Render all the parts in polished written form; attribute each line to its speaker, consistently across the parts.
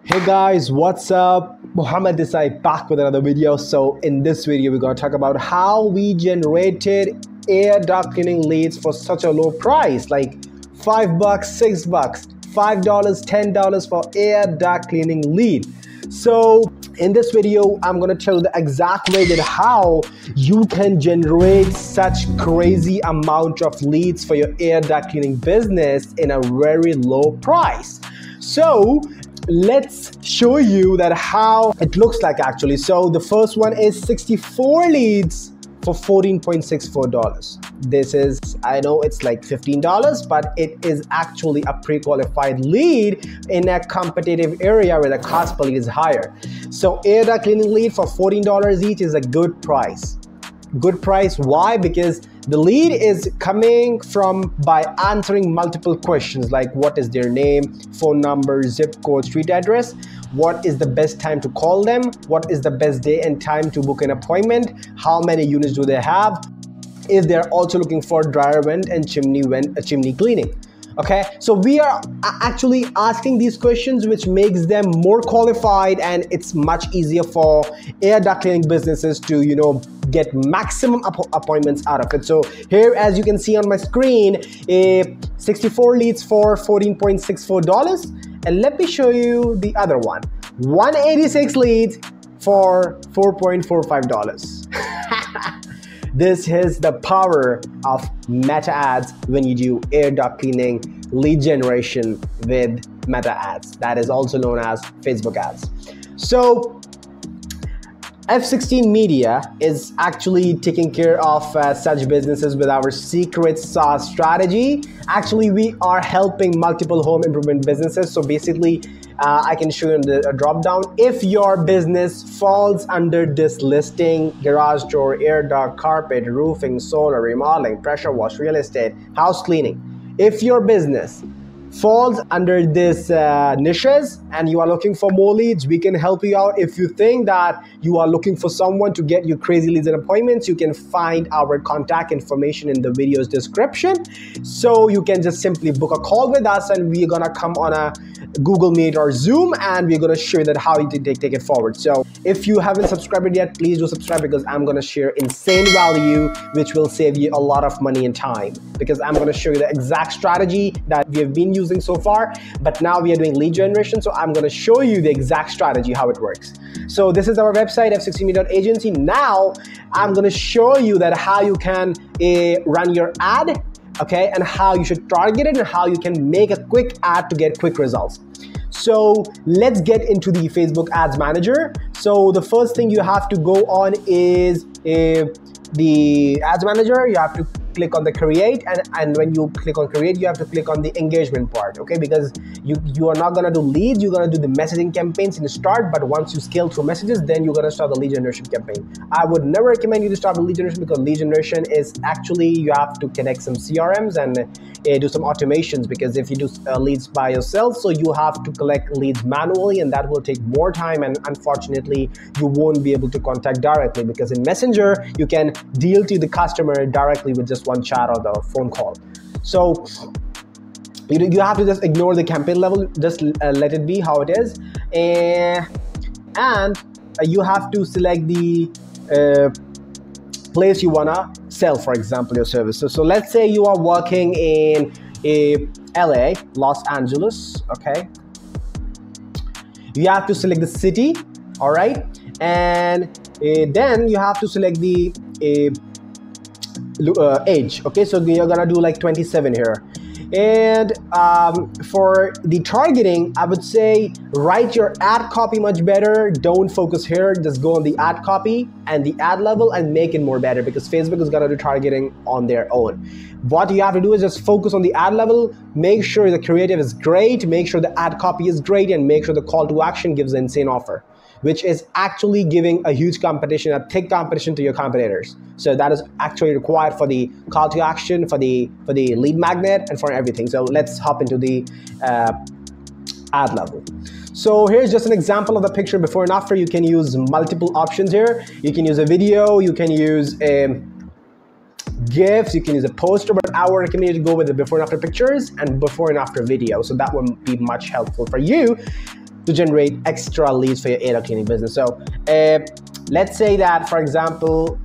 Speaker 1: Hey guys, what's up? Muhammad Desai back with another video. So in this video, we're going to talk about how we generated air duct cleaning leads for such a low price, like $5, $6, $5, $10 for air duct cleaning lead. So in this video, I'm going to tell you the exact way that how you can generate such crazy amount of leads for your air duct cleaning business in a very low price. So let's show you that how it looks like actually. So the first one is 64 leads for $14.64. This is, I know it's like $15, but it is actually a pre-qualified lead in a competitive area where the cost per lead is higher. So air duct cleaning lead for $14 each is a good price. Good price. Why? Because the lead is coming from by answering multiple questions like what is their name, phone number, zip code, street address, what is the best time to call them, what is the best day and time to book an appointment, how many units do they have, if they're also looking for dryer vent and chimney cleaning. Okay, so we are actually asking these questions, which makes them more qualified, and it's much easier for air duct cleaning businesses to, get maximum appointments out of it. So here, as you can see on my screen, 64 leads for $14.64. And let me show you the other one, 186 leads for $4.45. This is the power of Meta ads when you do air duct cleaning lead generation with Meta ads. That is also known as Facebook ads. So F16 Media is actually taking care of such businesses with our secret sauce strategy. Actually, we are helping multiple home improvement businesses. So basically, I can show you in the drop down. If your business falls under this listing, garage door, air duct, carpet, roofing, solar, remodeling, pressure wash, real estate, house cleaning. If your business falls under this niches and you are looking for more leads, we can help you out. If you think that you are looking for someone to get you crazy leads and appointments, you can find our contact information in the video's description. So you can just simply book a call with us and we're gonna come on a Google Meet or Zoom and we're gonna show you that how you take it forward. So if you haven't subscribed yet, please do subscribe, because I'm gonna share insane value which will save you a lot of money and time, because I'm gonna show you the exact strategy that we have been using so far, but now we are doing lead generation, so I'm going to show you the exact strategy how it works. So this is our website, f16media.agency. Now I'm going to show you that how you can run your ad, okay, and how you should target it and how you can make a quick ad to get quick results. So let's get into the Facebook Ads Manager. So the first thing you have to go on is the Ads Manager. You have to click on the create, and when you click on create, you have to click on the engagement part, okay, because you are not going to do leads, you're going to do the messaging campaigns in the start, but once you scale through messages, then you're going to start the lead generation campaign. I would never recommend you to start the lead generation, because lead generation is actually, you have to connect some CRMs and do some automations, because if you do leads by yourself, so you have to collect leads manually, and that will take more time, and unfortunately you won't be able to contact directly, because in Messenger you can deal to the customer directly with just one chat or the phone call. So you have to just ignore the campaign level, just let it be how it is, and you have to select the place you wanna sell, for example, your services. So let's say you are working in LA, Los Angeles, okay? You have to select the city, all right? And then you have to select the age, okay? So you're gonna do like 27 here. And for the targeting, I would say write your ad copy much better. Don't focus here, just go on the ad copy and the ad level and make it more better, because Facebook is gonna do targeting on their own. What you have to do is just focus on the ad level, make sure the creative is great, make sure the ad copy is great, and make sure the call to action gives an insane offer, which is actually giving a huge competition, a thick competition to your competitors. So that is actually required for the call to action, for the lead magnet, and for everything. So let's hop into the ad level. So here's just an example of the picture before and after. You can use multiple options here. You can use a video, you can use GIFs, you can use a poster, but I would recommend you to go with the before and after pictures and before and after video. So that would be much helpful for you. to generate extra leads for your air duct cleaning business. So let's say that, for example,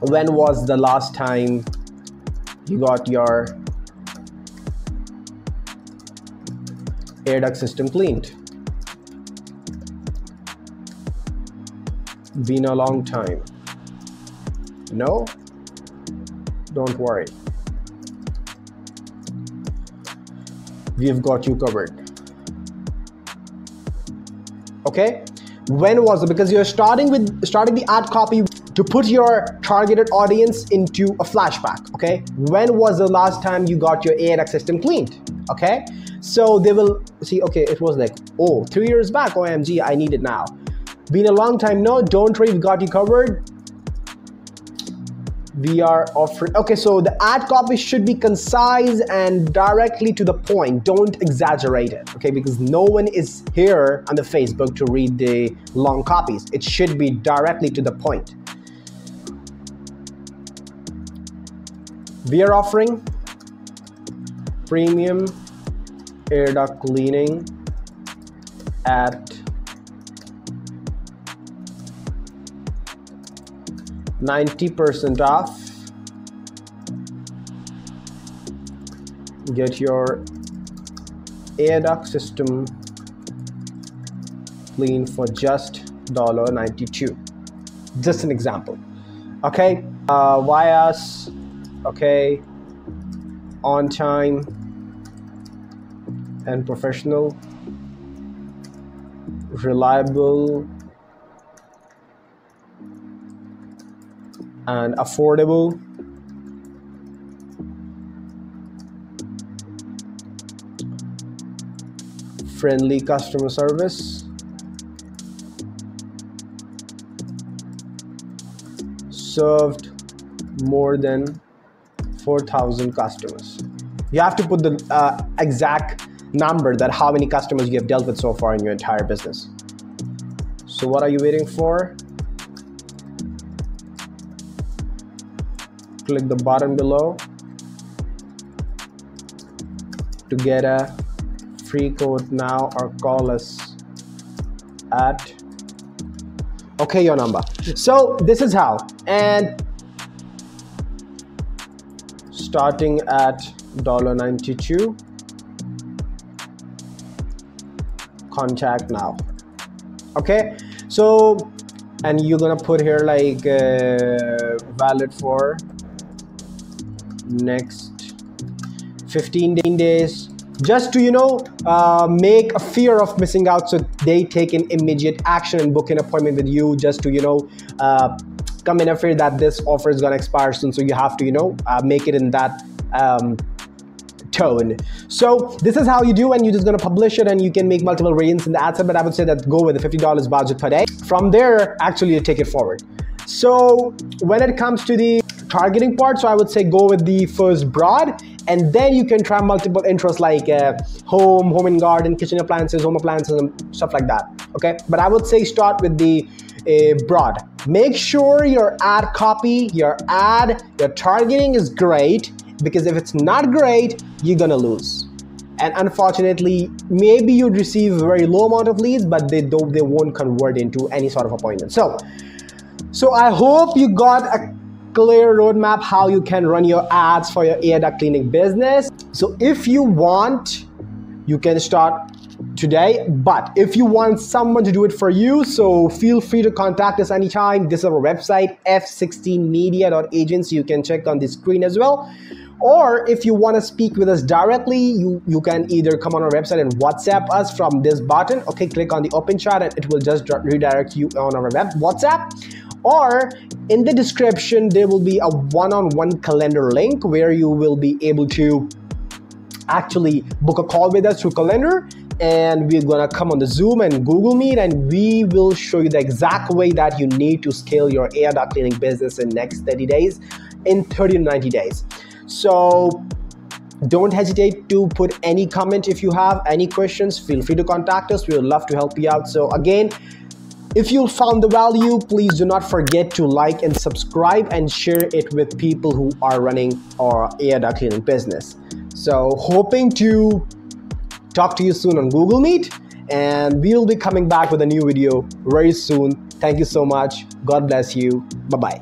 Speaker 1: when was the last time you got your air duct system cleaned? Been a long time. No? Don't worry. We've got you covered. Okay? When was it? Because you're starting the ad copy to put your targeted audience into a flashback. Okay? When was the last time you got your air duct system cleaned? Okay? So they will see, okay, it was like, oh, 3 years back, OMG, I need it now. Been a long time. No, don't worry, we got you covered. We are offering, okay, so the ad copy should be concise and directly to the point. Don't exaggerate it, okay, because no one is here on the Facebook to read the long copies. It should be directly to the point. We are offering premium air duct cleaning at 90% off. Get your air duct system clean for just $92. Just an example. Okay, why us? Okay, on time and professional, reliable and affordable. Friendly customer service. Served more than 4,000 customers. You have to put the exact number, that how many customers you have dealt with so far in your entire business. So what are you waiting for? Click the button below to get a free quote now, or call us at, okay, your number. So this is how, and starting at $92, contact now. Okay, so, and you're gonna put here like valid for next 15 days, just to, you know, make a fear of missing out, so they take an immediate action and book an appointment with you, just to, you know, come in a fear that this offer is gonna expire soon. So you have to, you know, make it in that tone. So this is how you do, and you're just gonna publish it, and you can make multiple variants in the ad set, but I would say that go with the $50 budget per day. From there, actually, you take it forward. So when it comes to the targeting part, so I would say go with the first broad, and then you can try multiple interests like home and garden, kitchen appliances, home appliances, and stuff like that. Okay, but I would say start with the broad. Make sure your ad copy, your targeting is great, because if it's not great, you're gonna lose. And unfortunately, maybe you'd receive a very low amount of leads, but they won't convert into any sort of appointment. So I hope you got a clear roadmap how you can run your ads for your air duct cleaning business. So if you want, you can start today, but if you want someone to do it for you, so feel free to contact us anytime. This is our website, f16media.agency. You can check on the screen as well. Or if you want to speak with us directly, you can either come on our website and WhatsApp us from this button. Okay, click on the open chat and it will just redirect you on our WhatsApp. Or in the description, there will be a one-on-one calendar link where you will be able to actually book a call with us through calendar, and we're gonna come on the Zoom and Google Meet, and we will show you the exact way that you need to scale your air duct cleaning business in next 30 days, in 30 to 90 days. So don't hesitate to put any comment. If you have any questions, feel free to contact us. We would love to help you out. So again, if you found the value, please do not forget to like and subscribe and share it with people who are running our air duct cleaning business. So hoping to talk to you soon on Google Meet, and we'll be coming back with a new video very soon. Thank you so much. God bless you. Bye bye.